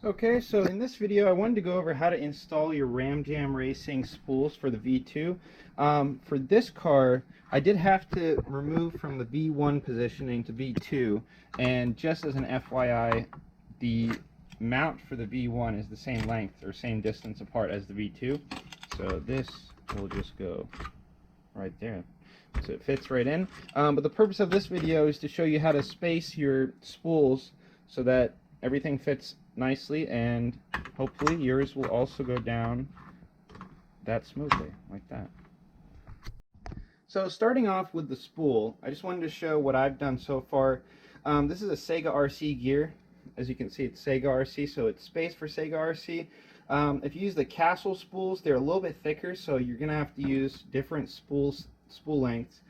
Okay, so in this video I wanted to go over how to install your Ramjam Racing spools for the V2. For this car, I did have to remove from the V1 positioning to V2, and just as an FYI, the mount for the V1 is the same length or same distance apart as the V2. So this will just go right there. So it fits right in. But the purpose of this video is to show you how to space your spools so that everything fits nicely, and hopefully yours will also go down that smoothly, like that. So starting off with the spool, I just wanted to show what I've done so far. This is a Sega RC gear. As you can see, it's Sega RC, so it's spaced for Sega RC. If you use the Castle spools, they're a little bit thicker, so you're going to have to use different spool lengths.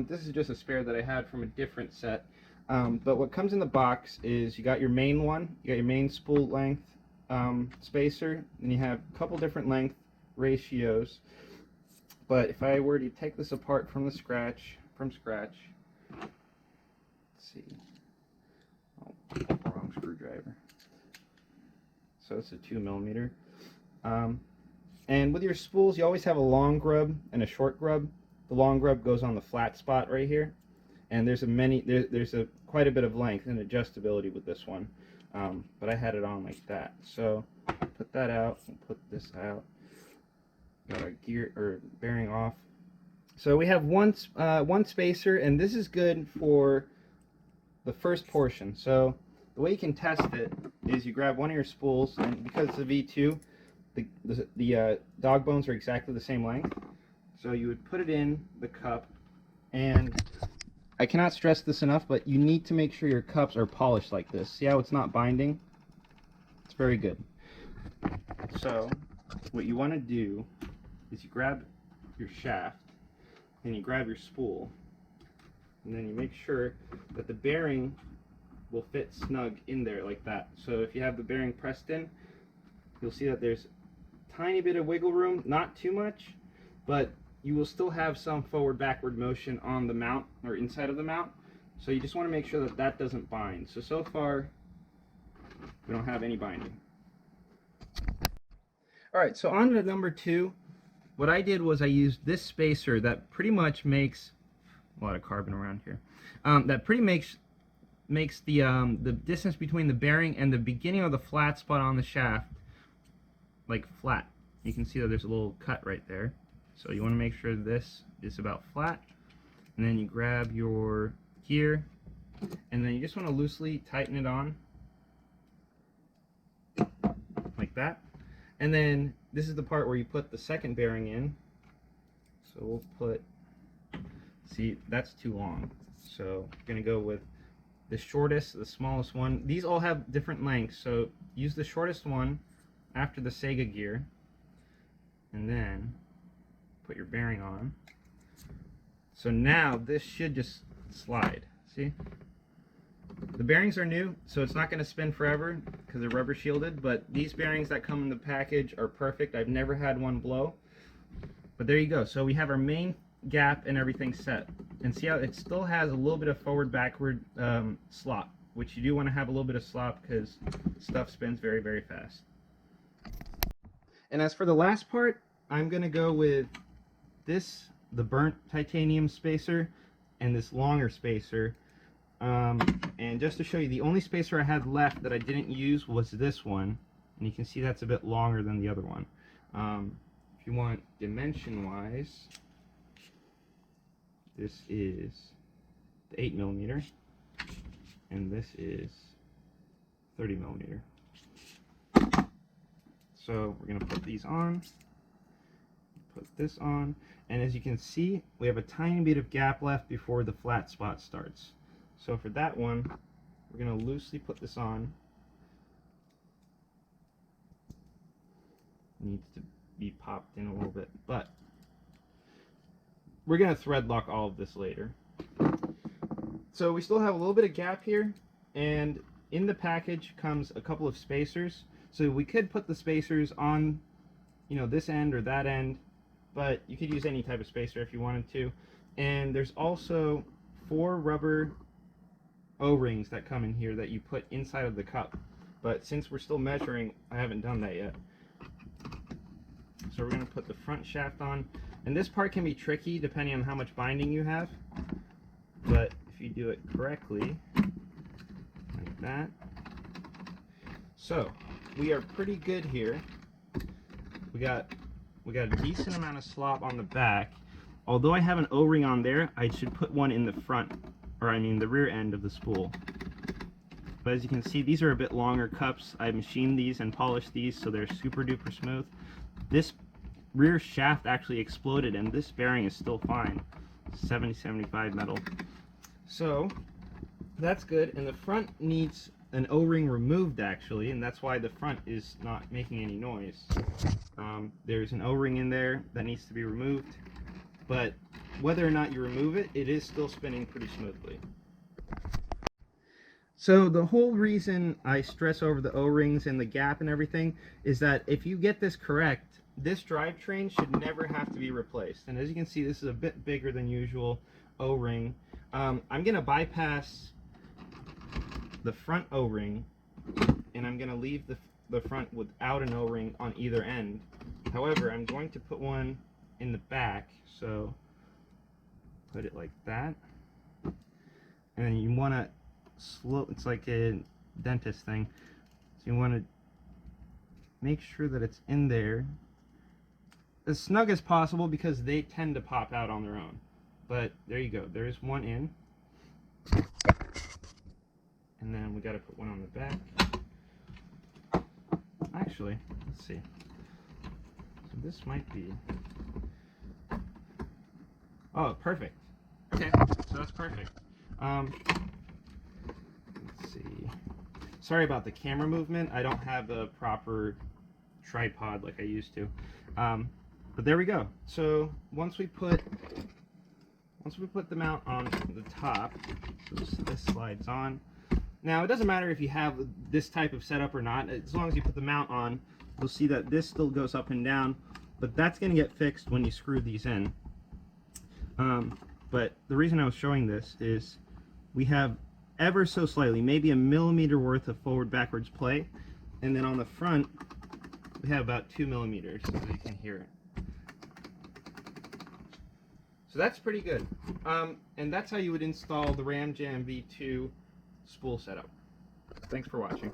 This is just a spare that I had from a different set. But what comes in the box is you got your main one, you got your main spool length spacer, and you have a couple different length ratios. But if I were to take this apart from scratch, let's see, oh, wrong screwdriver. So it's a 2mm. And with your spools, you always have a long grub and a short grub. The long grub goes on the flat spot right here. And there's quite a bit of length and adjustability with this one, but I had it on like that. So put that out and put this out. Got our gear or bearing off. So we have one spacer, and this is good for the first portion. So the way you can test it is you grab one of your spools, and because it's a V2, the dog bones are exactly the same length. So you would put it in the cup, and I cannot stress this enough, but you need to make sure your cups are polished like this. See how it's not binding? It's very good. So what you want to do is you grab your shaft, and you grab your spool, and then you make sure that the bearing will fit snug in there like that. So if you have the bearing pressed in, you'll see that there's a tiny bit of wiggle room, not too much, but you will still have some forward-backward motion on the mount or inside of the mount. So you just want to make sure that that doesn't bind. So far, we don't have any binding. Alright, so on to number 2. What I did was I used this spacer that pretty much makes a lot of carbon around here. That pretty makes the distance between the bearing and the beginning of the flat spot on the shaft like flat. You can see that there's a little cut right there. So you want to make sure this is about flat, and then you grab your gear, and then you just want to loosely tighten it on like that. And then this is the part where you put the second bearing in. So we'll put, see, that's too long, so we're going to go with the shortest, the smallest one. These all have different lengths, so use the shortest one after the Sega gear, and then put your bearing on. So now this should just slide. See? The bearings are new, so it's not going to spin forever because they're rubber shielded, but these bearings that come in the package are perfect. I've never had one blow. But there you go. So we have our main gap and everything set. And see how it still has a little bit of forward-backward slop, which you do want to have a little bit of slop because stuff spins very, very fast. And as for the last part, I'm going to go with the burnt titanium spacer, and this longer spacer. And just to show you, the only spacer I had left that I didn't use was this one, and you can see that's a bit longer than the other one. If you want dimension wise, this is the 8mm, and this is 30mm. So we're going to put these on, put this on, and as you can see, we have a tiny bit of gap left before the flat spot starts. So for that one, we're going to loosely put this on. It needs to be popped in a little bit, but we're going to thread lock all of this later. So we still have a little bit of gap here, and in the package comes a couple of spacers. So we could put the spacers on, you know, this end or that end, but you could use any type of spacer if you wanted to. And there's also 4 rubber O-rings that come in here that you put inside of the cup. but since we're still measuring, I haven't done that yet. So we're going to put the front shaft on, and this part can be tricky depending on how much binding you have, but if you do it correctly, like that. So we are pretty good here. We got a decent amount of slop on the back. Although I have an O-ring on there, I should put one in the front, or I mean the rear end of the spool. But as you can see, these are a bit longer cups. I machined these and polished these so they're super duper smooth. This rear shaft actually exploded and this bearing is still fine. 70-75 metal. So that's good, and the front needs an O-ring removed actually, and that's why the front is not making any noise. There's an O-ring in there that needs to be removed, but whether or not you remove it, it is still spinning pretty smoothly. So the whole reason I stress over the O-rings and the gap and everything is that if you get this correct, this drivetrain should never have to be replaced. And as you can see, this is a bit bigger than usual O-ring. I'm going to bypass the front O-ring, and I'm going to leave the front without an O-ring on either end. However, I'm going to put one in the back, so put it like that. And then you want to slow, it's like a dentist thing, so you want to make sure that it's in there as snug as possible because they tend to pop out on their own. But there you go, there's one in, and then we got to put one on the back. Actually, let's see, so this might be, oh, perfect. Okay, so that's perfect. Let's see. Sorry about the camera movement. I don't have a proper tripod like I used to. But there we go. So once we put the mount on the top, so this slides on. Now it doesn't matter if you have this type of setup or not. As long as you put the mount on, you'll see that this still goes up and down. But that's going to get fixed when you screw these in. But the reason I was showing this is we have ever so slightly, maybe a millimeter worth of forward-backwards play, and then on the front we have about 2 millimeters, so you can hear it. So that's pretty good. And that's how you would install the Ramjam V2 spool setup. Thanks for watching.